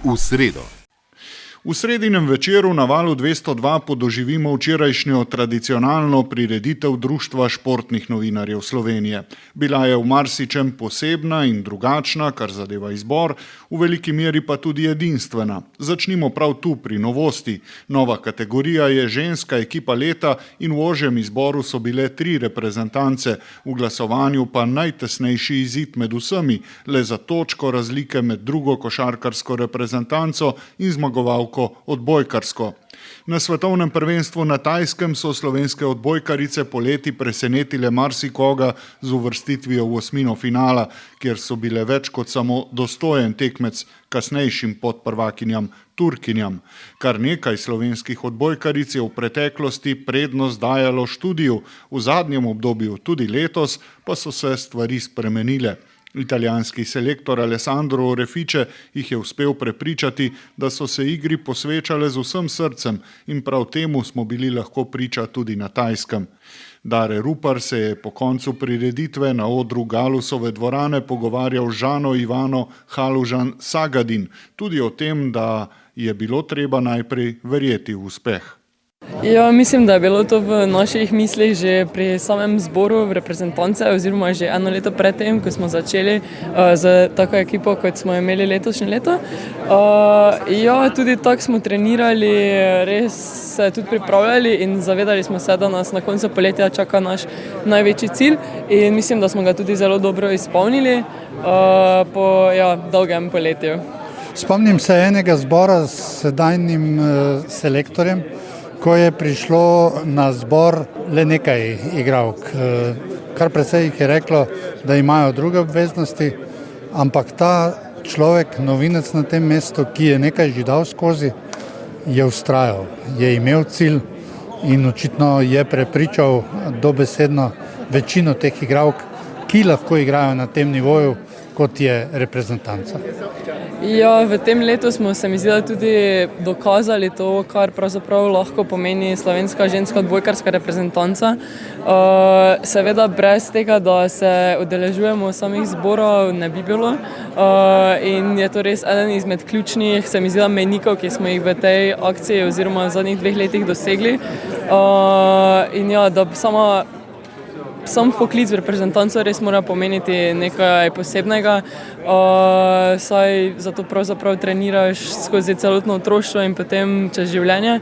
v sredo. V sredinem večeru na Valu 202 podoživimo včerajšnjo tradicionalno prireditev Društva športnih novinarjev Slovenije. Bila je v marsičem posebna in drugačna, kar zadeva izbor, v veliki meri pa tudi edinstvena. Začnimo prav tu pri novosti. Nova kategorija je ženska ekipa leta in v ožjem izboru so bile 3 reprezentance, v glasovanju pa najtesnejši izid med vsemi, le za točko razlike med drugo košarkarsko reprezentanco in zmagovalko odbojkarsko. Na svetovnem prvenstvu na Tajskem so slovenske odbojkarice poleti presenetile marsikoga z uvrstitvijo v osmino finala, kjer so bile več kot samo dostojen tekmec kasnejšim podprvakinjam Turkinjam. Kar nekaj slovenskih odbojkaric je v preteklosti prednost dajalo študiju, v zadnjem obdobju tudi letos pa so se stvari spremenile. Italijanski selektor Alessandro Orefice jih je uspel prepričati, da so se igri posvečale z vsem srcem in prav temu smo bili lahko priča tudi na Tajskem. Dare Rupar se je po koncu prireditve na odru Galusove dvorane pogovarjal z Žano Ivano Halužan Sagadin, tudi o tem, da je bilo treba najprej verjeti v uspeh. Ja, mislim, da je bilo to v naših mislih že pri samem zboru reprezentance oziroma že eno leto predtem, ko smo začeli z tako ekipo, kot smo imeli letošnje leto. Ja, tudi tako smo trenirali, res se tudi pripravljali in zavedali smo se, da nas na koncu poletja čaka naš največji cilj in mislim, da smo ga tudi zelo dobro izpolnili po dolgem poletju. Spomnim se enega zbora s sedajnim selektorjem, ko je prišlo na zbor le nekaj igralk. Kar precej jih je reklo, da imajo druge obveznosti, ampak ta človek, novinec na tem mestu, ki je nekaj že dal skozi, je vztrajal, je imel cilj in očitno je prepričal dobesedno večino teh igralk, ki lahko igrajo na tem nivoju, kot je reprezentanca. Ja, v tem letu smo se mi zdi tudi dokazali to, kar pravzaprav lahko pomeni slovenska ženska odbojkarska reprezentanca. Seveda brez tega, da se udeležujemo samih zborov, ne bi bilo. In je to res eden izmed ključnih, se mi zdi, mejnikov, ki smo jih v tej akciji oziroma v zadnjih 2 letih dosegli. In ja, da sam poklic v reprezentanco res mora pomeniti nekaj posebnega, saj zato pravzaprav treniraš skozi celotno otroštvo in potem čez življenje.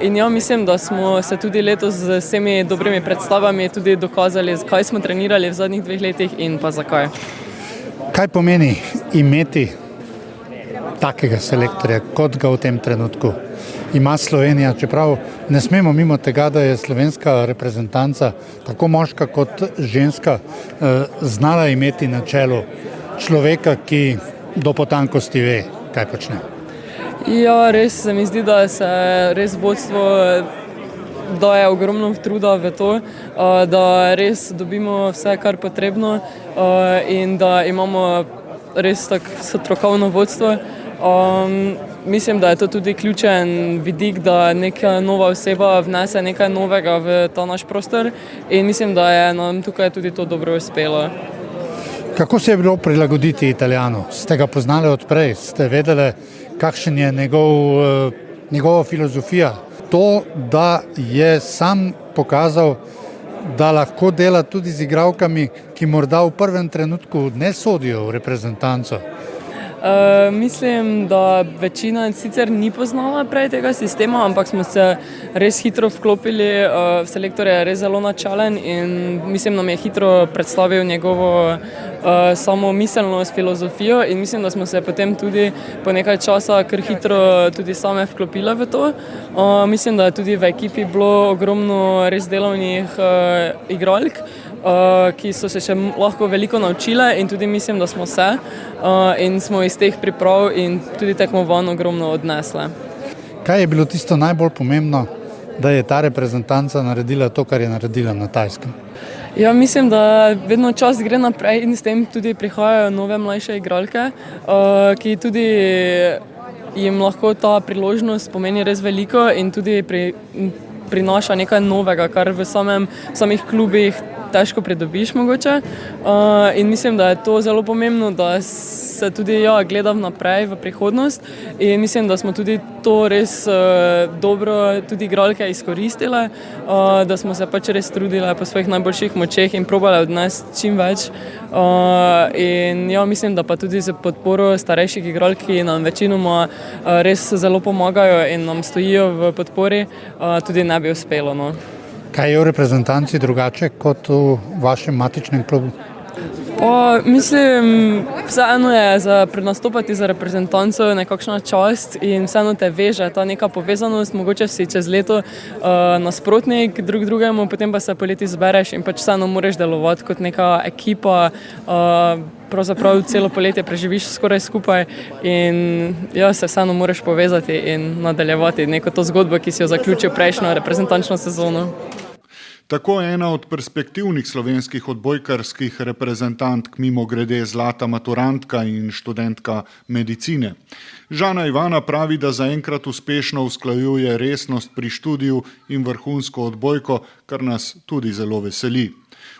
In ja, mislim, da smo se tudi letos z vsemi dobrimi predstavami tudi dokazali, kaj smo trenirali v zadnjih 2 letih in pa zakaj. Kaj pomeni imeti takega selektorja, kot ga v tem trenutku ima Slovenija, čeprav ne smemo mimo tega, da je slovenska reprezentanca, tako moška kot ženska, znala imeti na čelu človeka, ki do potankosti ve, kaj počne. Ja, res se mi zdi, da se res vodstvo daje ogromno truda v to, da res dobimo vse, kar potrebno in da imamo res tako strokovno vodstvo. Mislim, da je to tudi ključen vidik, da neka nova oseba vnese nekaj novega v ta naš prostor in mislim, da je nam tukaj tudi to dobro uspelo. Kako se je bilo prilagoditi Italijanu? Ste ga poznali odprej? Ste vedeli, kakšen je njegova filozofija? To, da je sam pokazal, da lahko dela tudi z igralkami, ki morda v prvem trenutku ne sodijo v reprezentanco. Mislim, da večina sicer ni poznala prej tega sistema, ampak smo se res hitro vklopili. Selektor je res zelo načelen in mislim, nam je hitro predstavil njegovo samo miselnost, filozofijo in mislim, da smo se potem tudi po nekaj časa kar hitro tudi same vklopile v to. Mislim, da je tudi v ekipi bilo ogromno res delovnih igralk, ki so se še lahko veliko naučile in tudi mislim, da smo se in smo iz teh priprav in tudi tekmovanj ogromno odnesle. Kaj je bilo tisto najbolj pomembno, da je ta reprezentanca naredila to, kar je naredila na Tajskem? Ja, mislim, da vedno čas gre naprej in s tem tudi prihajajo nove mlajše igralke, ki tudi jim lahko ta priložnost pomeni res veliko in tudi prinaša nekaj novega, kar v samih klubih težko pridobiš mogoče. In mislim, da je to zelo pomembno, da se tudi gleda naprej v prihodnost in mislim, da smo tudi to res dobro tudi igralke izkoristile, da smo se pač res trudile po svojih najboljših močeh in probale odnesti čim več. In mislim, da pa tudi z podporo starejših igralk, ki nam večinoma res zelo pomagajo in nam stojijo v podpori, tudi ne bi uspelo. No. Kaj je v reprezentanci drugače kot v vašem matičnem klubu? Mislim, vseeno je nastopati za reprezentanco nekakšna čast in vseeno te veže ta neka povezanost, mogoče si čez leto nasprotnik drug drugemu, potem pa se poleti zbereš in pač vseeno moraš delovati kot neka ekipa, pravzaprav celo poletje preživiš skoraj skupaj in se vseeno moraš povezati in nadaljevati neko to zgodbo, ki si jo zaključil prejšnjo reprezentančno sezono. Tako ena od perspektivnih slovenskih odbojkarskih reprezentantk, mimogrede zlata maturantka in študentka medicine. Žana Ivana pravi, da zaenkrat uspešno usklajuje resnost pri študiju in vrhunsko odbojko, kar nas tudi zelo veseli.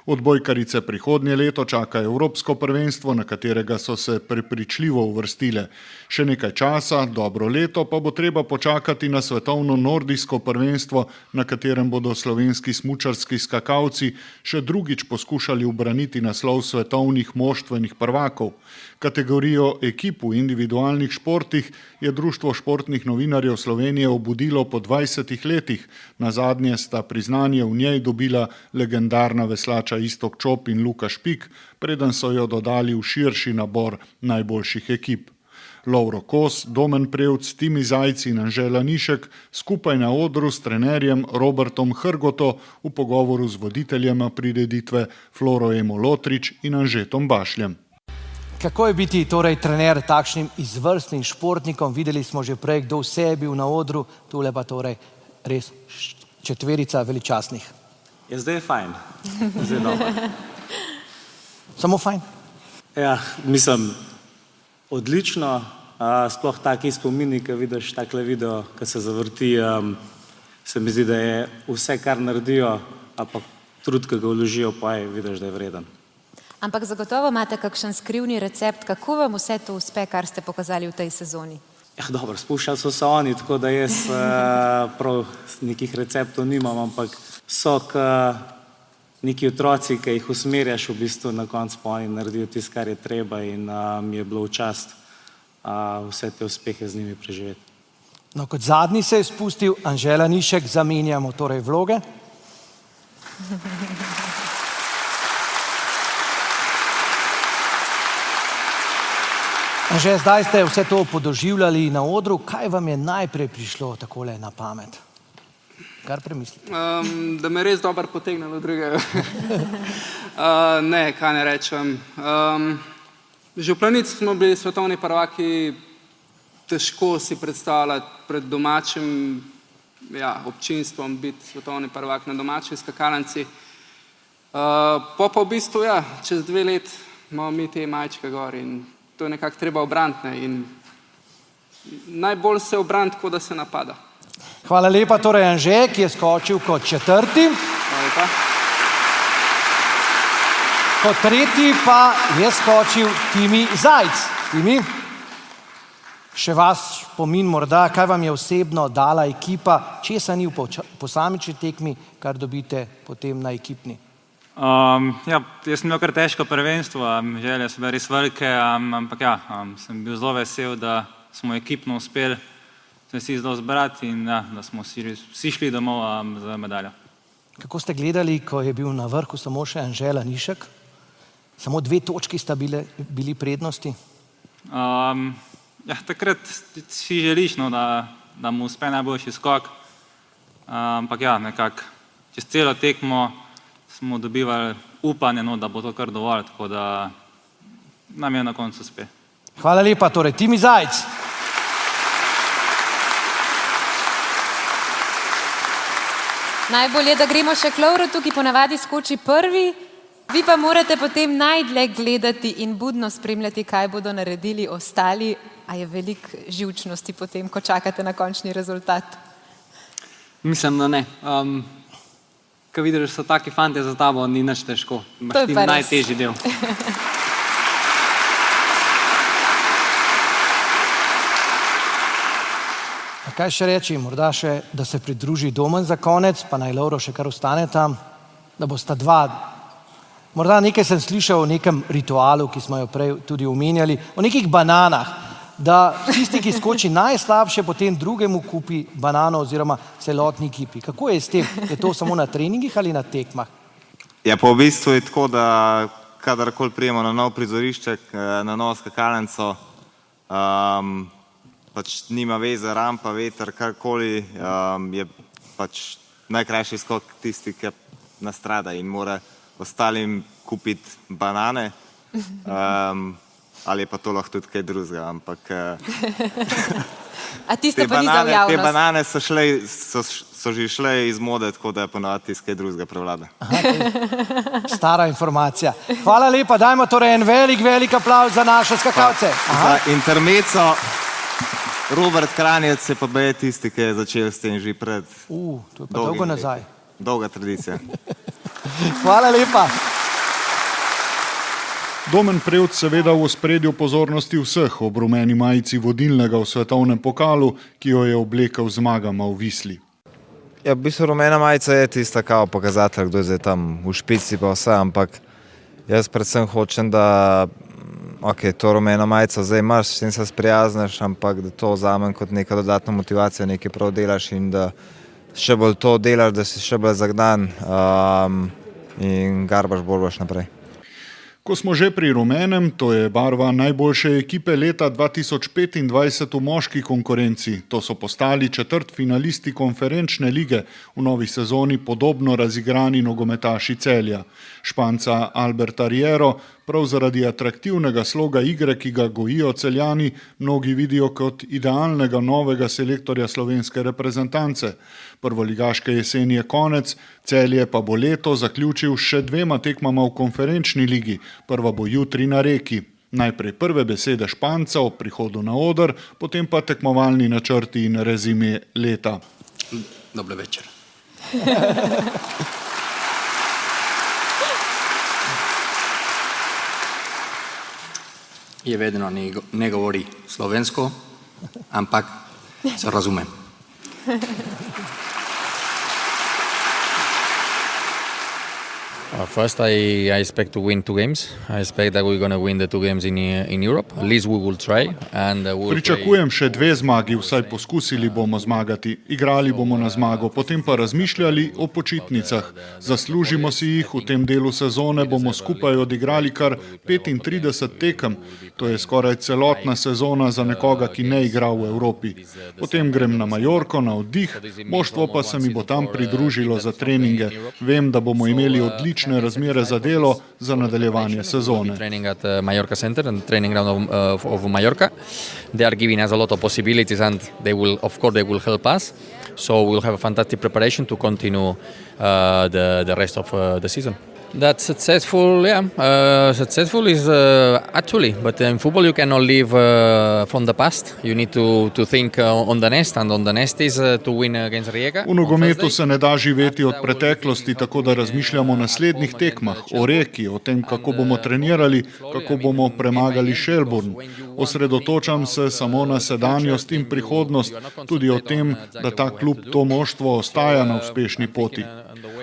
Odbojkarice prihodnje leto čaka Evropsko prvenstvo, na katerega so se prepričljivo uvrstile. Še nekaj časa, dobro leto, pa bo treba počakati na svetovno nordijsko prvenstvo, na katerem bodo slovenski smučarski skakalci še drugič poskušali ubraniti naslov svetovnih moštvenih prvakov. Kategorijo ekip v individualnih športih je Društvo športnih novinarjev Slovenije obudilo po 20 letih. Nazadnje sta priznanje v njej dobila legendarna veslača Iztok Čop in Luka Špik, preden so jo dodali v širši nabor najboljših ekip. Lovro Kos, Domen Prevc, Timi Zajc in Anžela Nišek skupaj na odru s trenerjem Robertom Hrgoto v pogovoru z voditeljema prireditve Floro Emo Lotrič in Anžetom Bašljem. Kako je biti torej trener takšnim izvrstnim športnikom? Videli smo že prej, kdo vse je bil na odru, tule pa torej res četverica veličastnih. Zdaj je fajn. Zdaj je dobro. Samo fajn? Ja, mislim, odlično. Sploh taki spomini, ko vidiš takle video, ko se zavrti, se mi zdi, da je vse, kar naredijo, a pa trud, ki ga vložijo, pa je, vidiš, da je vreden. Ampak zagotovo imate kakšen skrivni recept, kako vam vse to uspe, kar ste pokazali v tej sezoni? Ja, dobro, spuščali so se oni, tako da jaz prav nekih receptov nimam, ampak so neki otroci, ki jih usmerjaš, v bistvu na koncu pa oni naredijo tisto, kar je treba in mi je bilo v čast vse te uspehe z njimi preživeti. No, kot zadnji se je spustil Anžela Nišek, zamenjamo torej vloge. Anže, zdaj ste vse to podoživljali na odru. Kaj vam je najprej prišlo takole na pamet? Kar premislite. Da me res dobro potegnilo drugega. Ne, kaj ne rečem. Že v Planici smo bili svetovni prvaki, težko si predstavljati pred domačim občinstvom biti svetovni prvak na domači skakalnici. Pa v bistvu, čez 2 let imamo mi te majčke gor in to je nekako treba obraniti in najbolj se obraniti, kot da se napada. Hvala lepa, torej Anže, ki je skočil kot četrti. Hvala lepa. Kot tretji pa je skočil Timi Zajc. Timi, še vas spomin morda, kaj vam je osebno dala ekipa, česa ni v posamični tekmi, kar dobite potem na ekipni? Jaz sem imel kar težko prvenstvo, želje so bile res velike, ampak sem bil zelo vesel, da smo ekipno uspeli se vsi zelo zbrati in da smo vsi šli domov za medaljo. Kako ste gledali, ko je bil na vrhu samo še Anžela Nišek? Samo 2 točki sta bili prednosti? Takrat si želiš, da mu uspe najboljši skok, ampak nekako čez celo tekmo smo dobivali upanje, da bo to kar dovolj, tako da nam je na koncu uspe. Hvala lepa, torej Timi Zajc. Najbolje, da gremo še k Lovrotu, ki ponavadi skoči prvi. Vi pa morate potem najdlje gledati in budno spremljati, kaj bodo naredili ostali, a je veliko živčnosti potem, ko čakate na končni rezultat. Mislim, da ne. ko vidiš, da so taki fantje za tabo, ni nič težko. To Imaš je ti pa res. najtežji del. Kaj še reči, morda še, da se pridruži Domen za konec, pa naj Lovro še kar ostane tam, da bosta dva. Morda nekaj sem slišal o nekem ritualu, ki smo jo prej tudi omenjali, o nekih bananah, da tisti, ki skoči najslabše, potem drugemu kupi banano oziroma celotni ekipi. Kako je s tem? Je to samo na treningih ali na tekmah? Ja, pa v bistvu je tako, da kadarkoli prijemo na nov prizorišček, na novo skakalnico, pač nima veze, rampa, veter, karkoli, je pač najkrajši skok tisti, ki nastrada in mora ostalim kupiti banane, ali je pa to lahko tudi kaj drugega, ampak A tiste pa ni za javnost. te banane so že šle iz mode, tako da je ponovadi tisti kaj drugega prevlada. Stara informacija. Hvala lepa, dajmo torej en velik aplavz za naše skakalce. Za intermeco, Robert Kranjec je pa baje tisti, ki je začel s tem že pred To je pa dolgo nazaj. Dolga tradicija. Hvala lepa. Domen Prevc seveda v ospredju pozornosti vseh ob rumeni majici vodilnega v svetovnem pokalu, ki jo je oblekel zmagama v Visli. Ja, v bistvu rumena majica je tista kao pokazatelj, kdo je zdaj tam v špici pa vse, ampak jaz predvsem hočem, da to rumeno majico zdaj imaš, s tem se sprijazneš, ampak da to vzamem kot neka dodatna motivacija, nekaj prav delaš in da še bolj to delaš, da si še bolj zagnan in garbaš borbaš naprej. Ko smo že pri rumenem, to je barva najboljše ekipe leta 2025 v moški konkurenci. To so postali četrtfinalisti konferenčne lige, v novi sezoni podobno razigrani nogometaši Celja. Španca Alberta Riero, prav zaradi atraktivnega sloga igre, ki ga gojijo Celjani, mnogi vidijo kot idealnega novega selektorja slovenske reprezentance. Prvoligaške jeseni je konec, Celje pa bo leto zaključil še 2 tekmama v konferenčni ligi. Prva bo jutri na Reki. Najprej prve besede Španca o prihodu na oder, potem pa tekmovalni načrti in rezime leta. Dober večer. Je vedno ne govori slovensko, ampak se razumem. First, I expect to win 2 games. I expect that we're going to win the 2 games in Europe. At least we will try. Pričakujem še 2 zmagi, vsaj poskusili bomo zmagati. Igrali bomo na zmago, potem pa razmišljali o počitnicah. Zaslužimo si jih, v tem delu sezone bomo skupaj odigrali kar 35 tekem. To je skoraj celotna sezona za nekoga, ki ne igra v Evropi. Potem grem na Majorko, na oddih, moštvo pa se mi bo tam pridružilo za treninge. Vem, da bomo imeli odlične razmere za delo za nadaljevanje sezone. Training at Mallorca Center and training ground of Mallorca. They are giving us a lot of possibilities and they will help us. So we'll have a fantastic preparation to continue the rest of the season. That's successful, successful is actually, but in football you cannot live from the past. You need to think on the next, and on the next is to win against Rijeka. V nogometu se ne da živeti od preteklosti, tako da razmišljamo o naslednjih tekmah, o Reki, o tem, kako bomo trenirali, kako bomo premagali Shelbourne. Osredotočam se samo na sedanjost in prihodnost, tudi o tem, da ta klub, to moštvo ostaja na uspešni poti.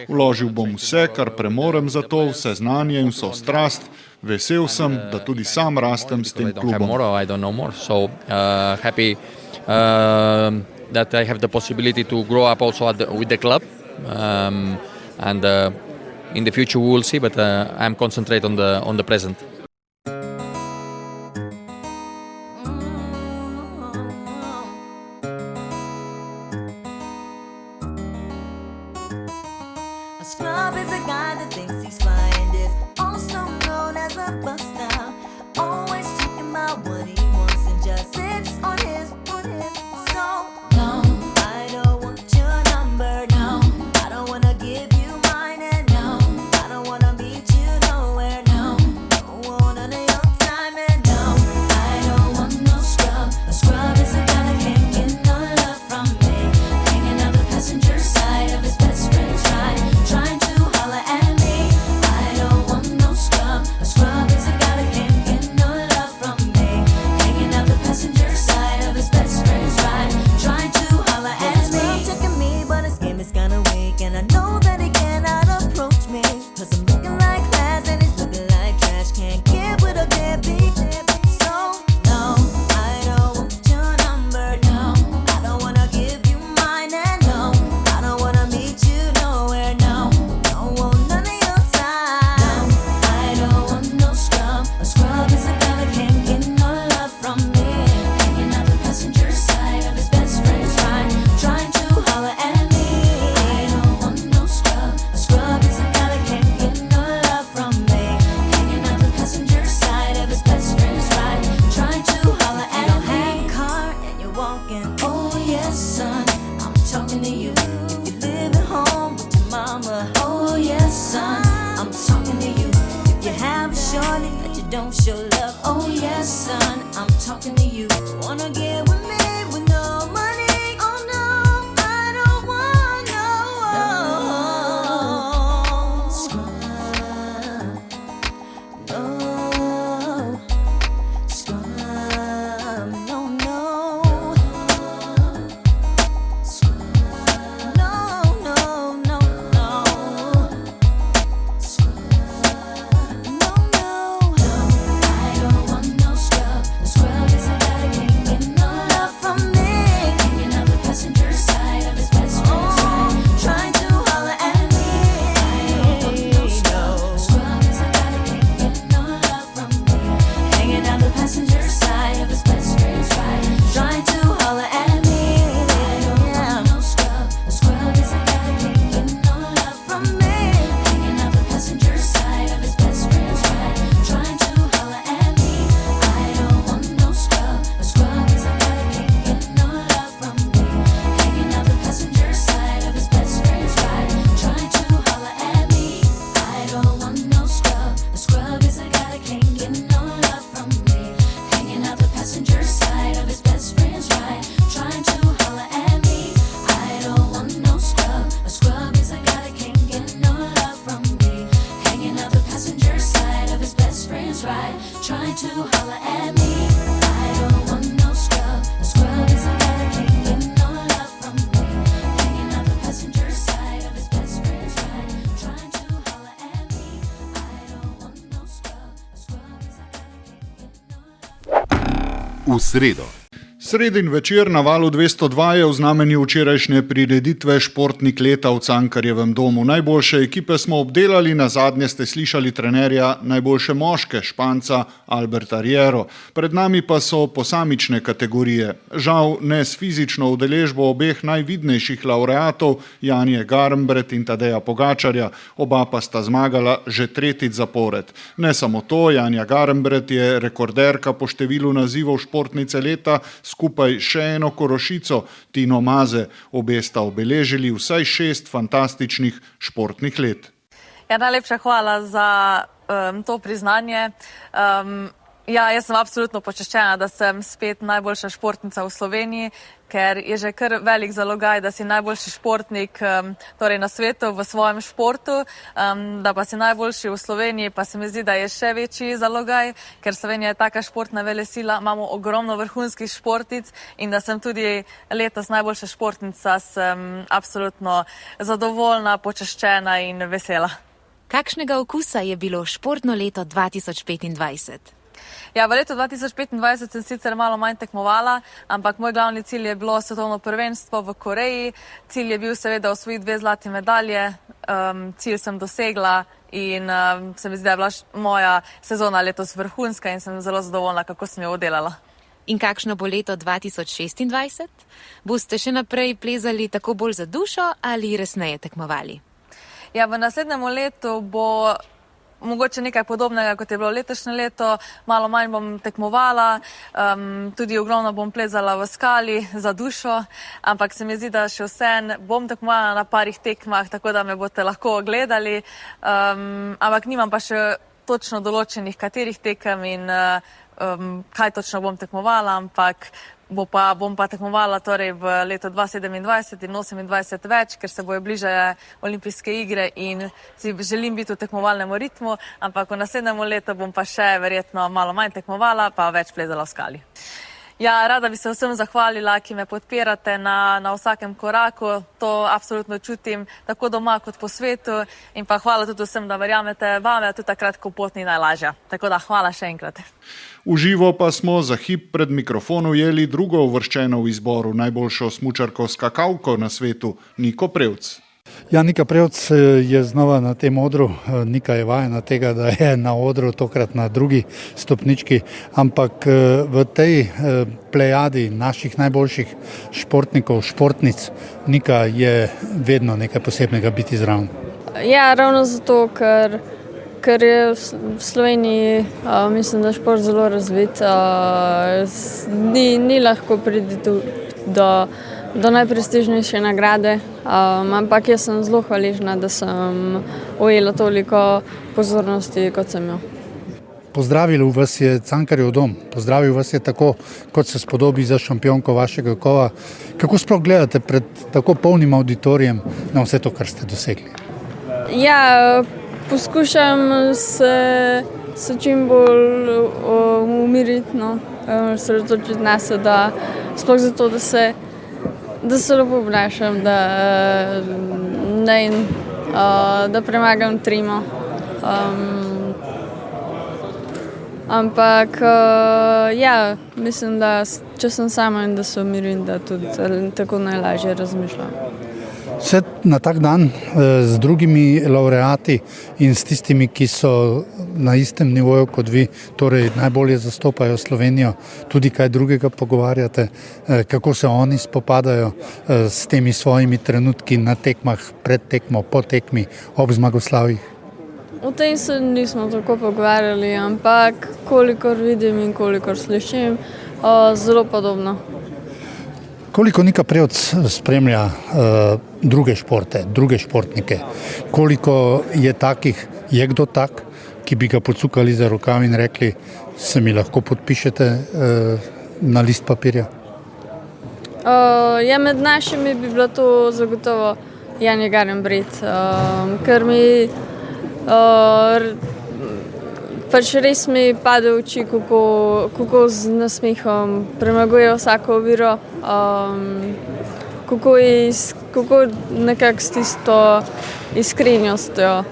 Vložil bom vse, kar premorem za to, vse znanje in vso strast. Vesel sem, da tudi sam rastem s tem klubom. I don't know more. So happy that I have the possibility to grow up also with the club. And in the future we will see, but I'm concentrated on the present. Scrub is a guy that thinks he's flying, is also known as a buster. Always talking about what he wants and just sits on his so no, I don't want your number, no. I don't wanna give you mine, and no, I don't wanna meet you nowhere, no. Don't want none of your time, and no, I don't want no scrub. A scrub is a guy that can't get no love from me, hanging out the passenger side of his best friend's ride, trying to sredo. Sredin večer na Valu 202 je v znamenju včerajšnje prireditve Športnik leta v Cankarjevem domu. Najboljše ekipe smo obdelali, nazadnje ste slišali trenerja najboljše moške, Španca Alberta Riero. Pred nami pa so posamične kategorije. Žal ne s fizično udeležbo obeh najvidnejših laureatov, Janje Garnbret in Tadeja Pogačarja. Oba pa sta zmagala že tretjič zapored. Ne samo to, Janja Garnbret je rekorderka po številu nazivov športnice leta, skupaj še eno Korošico, Tino Maze. Obe sta obeležili vsaj 6 fantastičnih športnih let. Ja, najlepša hvala za to priznanje. Jaz sem absolutno počaščena, da sem spet najboljša športnica v Sloveniji, ker je že kar velik zalogaj, da si najboljši športnik torej na svetu v svojem športu, da pa si najboljši v Sloveniji, pa se mi zdi, da je še večji zalogaj, ker Slovenija je taka športna velesila, imamo ogromno vrhunskih športnic in da sem tudi letos najboljša športnica, sem absolutno zadovoljna, počaščena in vesela. Kakšnega okusa je bilo športno leto 2025? Ja, v letu 2025 sem sicer malo manj tekmovala, ampak moj glavni cilj je bilo svetovno prvenstvo v Koreji. Cilj je bil seveda osvojiti 2 zlati medalje, cilj sem dosegla in se mi zdi, da je bila moja sezona letos vrhunska in sem zelo zadovoljna, kako sem jo oddelala. In kakšno bo leto 2026? Boste še naprej plezali tako bolj za dušo ali resneje tekmovali? Ja, v naslednjem letu bo mogoče nekaj podobnega, kot je bilo letošnje leto, malo manj bom tekmovala, tudi ogromno bom plezala v skali za dušo, ampak se mi zdi, da še vseeno bom tekmovala na parih tekmah, tako da me boste lahko gledali, ampak nimam pa še točno določenih, katerih tekem in kaj točno bom tekmovala, ampak bom pa tekmovala torej v letu 2027 in 2028 več, ker se bojo bližale olimpijske igre in si želim biti v tekmovalnem ritmu, ampak v naslednjem letu bom pa še verjetno malo manj tekmovala, pa več plezala v skali. Ja, rada bi se vsem zahvalila, ki me podpirate na vsakem koraku, to absolutno čutim tako doma kot po svetu in pa hvala tudi vsem, da verjamete vame, tudi takrat, ko pot ni najlažja. Tako da hvala še enkrat. V živo pa smo za hip pred mikrofon ujeli drugo uvrščeno v izboru, najboljšo smučarko skakalko na svetu, Niko Prevc. Ja, Nika Prevc je znova na tem odru. Nika je vajena tega, da je na odru, tokrat na drugi stopnički, ampak v tej plejadi naših najboljših športnikov, športnic, Nika je vedno nekaj posebnega biti zraven. Ja, ravno zato, ker je v Sloveniji, mislim, da šport zelo razvit. Ni lahko priti do najprestižnejše nagrade, ampak jaz sem zelo hvaležna, da sem ujela toliko pozornosti, kot sem jo. Pozdravil vas je Cankarjev dom, pozdravil vas je tako, kot se spodobi za šampionko vašega kova. Kako sploh gledate pred tako polnim auditorijem na vse to, kar ste dosegli? Ja, poskušam se čim bolj umiriti, sredotočiti na se, da sploh zato, da se lepo obnašam, da premagam trimo. Ampak ja, mislim, da če sem sama in da se umirim, da tudi tako najlažje razmišljam. Vse na tak dan z drugimi laureati in s tistimi, ki so na istem nivoju kot vi, torej najbolje zastopajo Slovenijo, tudi kaj drugega pogovarjate, kako se oni spopadajo s temi svojimi trenutki na tekmah, pred tekmo, po tekmi, ob zmagoslavjih? O tem se nismo tako pogovarjali, ampak kolikor vidim in kolikor slišim, zelo podobno. Koliko Nika Prevc spremlja druge športe, druge športnike? Koliko je takih, je kdo tak, ki bi ga pocukali za rokav in rekli, se mi lahko podpišete na list papirja? Ja, med našimi bi bilo to zagotovo Janja Garnbret, ker mi pač res mi pade v oči, kako z nasmehom premaguje vsako oviro, kako nekako s tisto iskrenostjo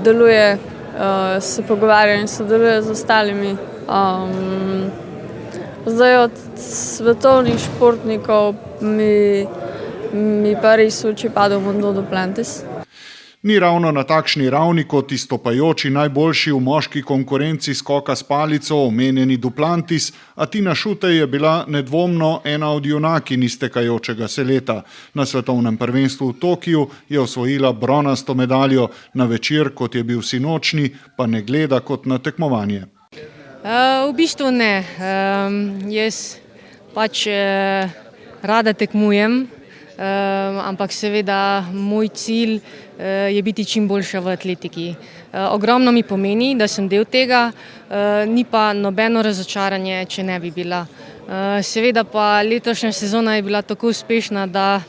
deluje, se pogovarja in sodeluje z ostalimi. Zdaj od svetovnih športnikov mi pa res v oči padel Mondo Duplantis. Ni ravno na takšni ravni kot izstopajoči najboljši v moški konkurenci skoka s palico omenjeni Duplantis, a Tina Šutej je bila nedvomno ena od junakinj iztekajočega se leta. Na svetovnem prvenstvu v Tokiu je osvojila bronasto medaljo, na večer, kot je bil sinočni, pa ne gleda kot na tekmovanje. V bistvu ne. Jaz pač rada tekmujem, ampak seveda moj cilj je biti čim boljša v atletiki. Ogromno mi pomeni, da sem del tega, ni pa nobeno razočaranje, če ne bi bila. Seveda pa letošnja sezona je bila tako uspešna, da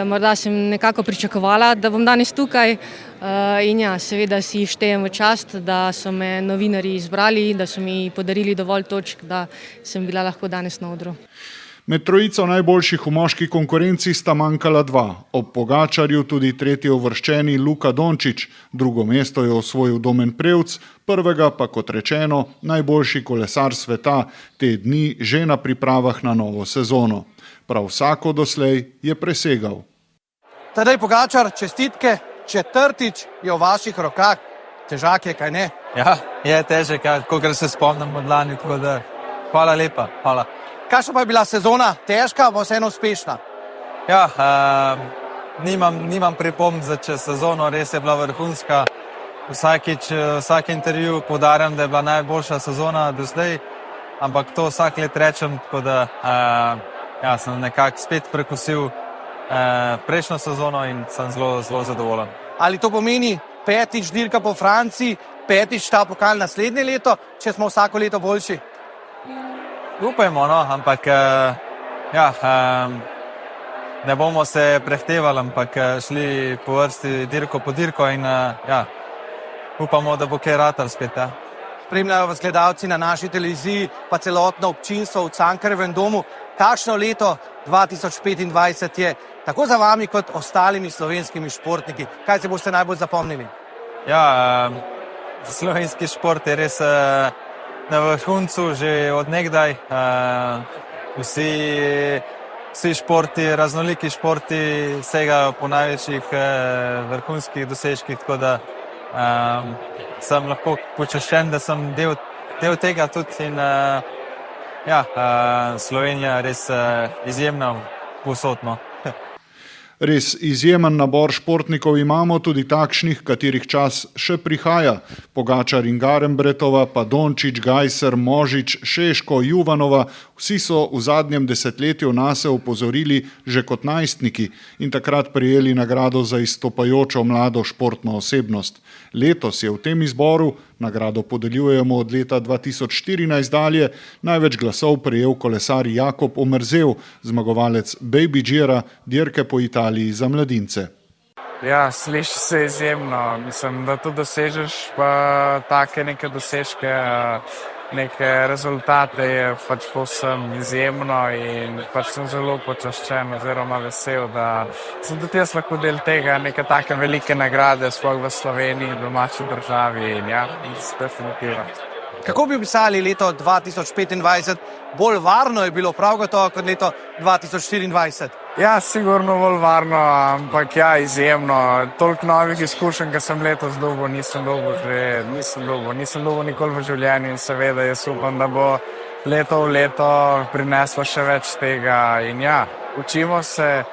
morda sem nekako pričakovala, da bom danes tukaj. In ja, seveda si štejem v čast, da so me novinarji izbrali, da so mi podarili dovolj točk, da sem bila lahko danes na odru. Med trojico najboljših v moški konkurenci sta manjkala dva. Ob Pogačarju tudi tretji uvrščeni Luka Dončić, drugo mesto je osvojil Domen Prevc, prvega pa, kot rečeno, najboljši kolesar sveta, te dni že na pripravah na novo sezono. Prav vsako doslej je presegal. Tadej Pogačar, čestitke, četrtič je v vaših rokah. Težak je, kaj ne? Ja, je težek, kolikor se spomnim od lani, tako da hvala lepa, hvala. Kakšna pa je bila sezona? Težka, pa vseeno uspešna? Ja, nimam pripomb za čez sezono, res je bila vrhunska. Vsak intervju poudarjam, da je bila najboljša sezona do zdaj, ampak to vsak let rečem, tako da sem nekako spet prekusil prejšnjo sezono in sem zelo zadovoljen. Ali to pomeni petič dirka po Franciji, petič ta pokal naslednje leto, če smo vsako leto boljši? Upajmo, no, ampak ne bomo se prehtevali, ampak šli po vrsti dirko po dirko in upamo, da bo kaj ratar spet. Spremljajo vas gledalci na naši televiziji, pa celotno občinstvo v Cankarjevem domu. Kakšno leto 2025 je tako za vami kot ostalimi slovenskimi športniki? Kaj se boste najbolj zapomnili? Ja, slovenski šport je res na vrhuncu že od nekdaj. Vsi športi, raznoliki športi segajo po največjih vrhunskih dosežkih, tako da sem lahko počaščen, da sem del tega tudi in Slovenija res izjemna povsod. Res izjemen nabor športnikov imamo, tudi takšnih, katerih čas še prihaja. Pogačar in Garembretova, pa Dončić, Gajser, Možič, Šeško, Juvanova, vsi so v zadnjem desetletju nase opozorili že kot najstniki in takrat prejeli nagrado za izstopajočo mlado športno osebnost. Letos je v tem izboru, nagrado podeljujemo od leta 2014 dalje, največ glasov prejel kolesar Jakob Omerzel, zmagovalec Baby Gira, dirke po Italiji za mladince. Ja, sliši se izjemno. Mislim, da tu dosežeš pa take neke dosežke, neke rezultate je pač povsem izjemno in pač sem zelo počaščen oziroma vesel, da sem tudi jaz lahko del tega, neke take velike nagrade, sploh v Sloveniji, v domači državi in definitivno. Kako bi opisali leto 2025? Bolj varno je bilo prav gotovo kot leto 2024? Ja, sigurno bolj varno, ampak izjemno. Toliko novih izkušenj, ki sem letos dobil, nisem dobil nikoli v življenju in seveda jaz upam, da bo leto v leto prineslo še več tega in učimo se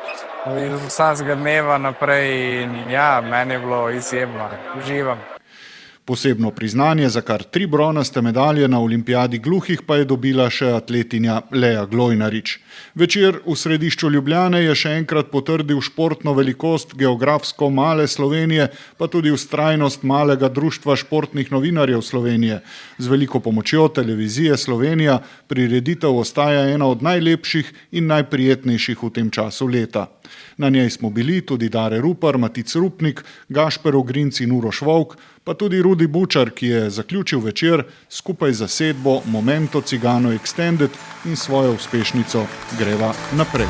vsakega dneva naprej in meni je bilo izjemno, uživam. Posebno priznanje za kar 3 bronaste medalje na olimpijadi gluhih pa je dobila še atletinja Lea Glojnarič. Večer v središču Ljubljane je še enkrat potrdil športno velikost geografsko male Slovenije, pa tudi vztrajnost malega društva športnih novinarjev Slovenije. Z veliko pomočjo televizije Slovenija prireditev ostaja ena od najlepših in najprijetnejših v tem času leta. Na njej smo bili tudi Dare Rupar, Matic Rupnik, Gašper Ogrinc in Uroš Volk, pa tudi Rudi Bučar, ki je zaključil večer skupaj z zasedbo Momento Cigano Extended in svojo uspešnico Greva naprej.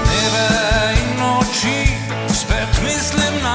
Dneve in noči spet mislim na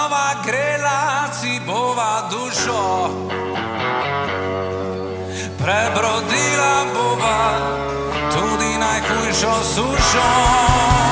znova grela si bova dušo, prebrodila bova tudi najhujšo sušo.